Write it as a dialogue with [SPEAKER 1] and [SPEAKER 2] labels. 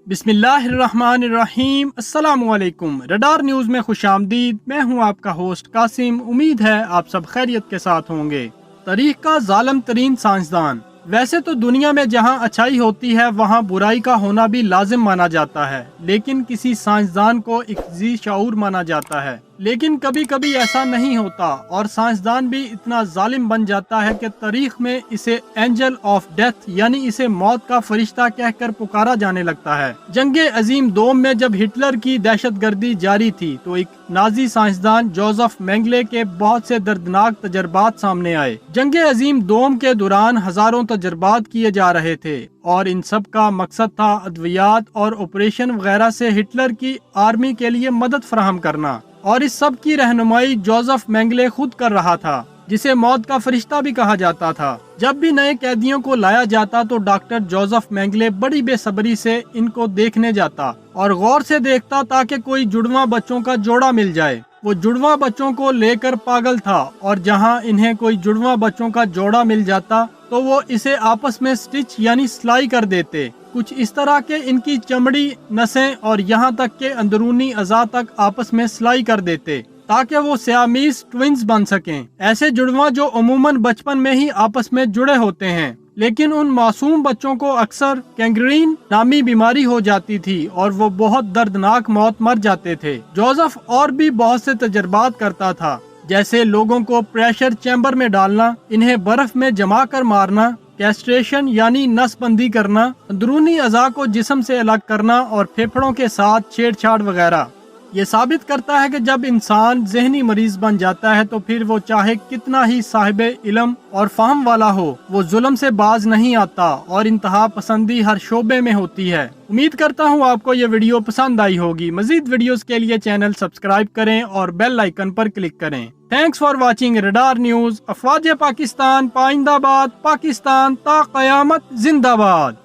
[SPEAKER 1] बिस्मिल्लाहिर्रहमानिर्रहीम। अस्सलामु अलैकुम। रडार न्यूज़ में खुश आमदीद। मैं हूं आपका होस्ट कासिम। उम्मीद है आप सब खैरियत के साथ होंगे। तारीख का जालिम तरीन साइंसदान। वैसे तो दुनिया में जहां अच्छाई होती है वहां बुराई का होना भी लाजिम माना जाता है, लेकिन किसी साइंसदान को एक जी शऊर माना जाता है। लेकिन कभी कभी ऐसा नहीं होता और साइंसदान भी इतना जालिम बन जाता है कि तारीख में इसे एंजल ऑफ डेथ यानी इसे मौत का फरिश्ता कहकर पुकारा जाने लगता है। जंगे अजीम दोम में जब हिटलर की दहशतगर्दी जारी थी तो एक नाजी साइंसदान जोसेफ मेंगले के बहुत से दर्दनाक तजर्बात सामने आए। जंगे अजीम दोम के दौरान हजारों तजर्बात किए जा रहे थे और इन सब का मकसद था अद्वियात और ऑपरेशन वगैरह से हिटलर की आर्मी के लिए मदद फराहम करना, और इस सब की रहनुमाई जोसेफ मेंगले खुद कर रहा था, जिसे मौत का फरिश्ता भी कहा जाता था। जब भी नए कैदियों को लाया जाता तो डॉक्टर जोसेफ मेंगले बड़ी बेसब्री से इनको देखने जाता और गौर से देखता ताकि कोई जुड़वा बच्चों का जोड़ा मिल जाए। वो जुड़वा बच्चों को लेकर पागल था और जहां इन्हें कोई जुड़वा बच्चों का जोड़ा मिल जाता तो वो इसे आपस में स्टिच यानी सिलाई कर देते। कुछ इस तरह के इनकी चमड़ी, नसें और यहाँ तक के अंदरूनी अज़ा तक आपस में सिलाई कर देते ताकि वो सियामीज ट्विंस बन सकें। ऐसे जुड़वा जो अमूमन बचपन में ही आपस में जुड़े होते हैं, लेकिन उन मासूम बच्चों को अक्सर कैंग्रीन नामी बीमारी हो जाती थी और वो बहुत दर्दनाक मौत मर जाते थे। जोसेफ और भी बहुत से तजर्बात करता था, जैसे लोगों को प्रेशर चैम्बर में डालना, इन्हें बर्फ में जमा कर मारना, कैस्ट्रेशन यानी नसबंदी करना, अंदरूनी अज़ा को जिस्म से अलग करना और फेफड़ों के साथ छेड़छाड़ वगैरह। ये साबित करता है कि जब इंसान जहनी मरीज बन जाता है तो फिर वो चाहे कितना ही साहिबे इल्म और फहम वाला हो, वो जुल्म से बाज नहीं आता और इंतहा पसंदी हर शोबे में होती है। उम्मीद करता हूँ आपको ये वीडियो पसंद आई होगी। मजीद वीडियोस के लिए चैनल सब्सक्राइब करें और बेल आइकन पर क्लिक करें। Thanks for watching Radar News. अफवाज पाकिस्तान पाइंदाबाद, पाकिस्तान ता क़यामत जिंदाबाद।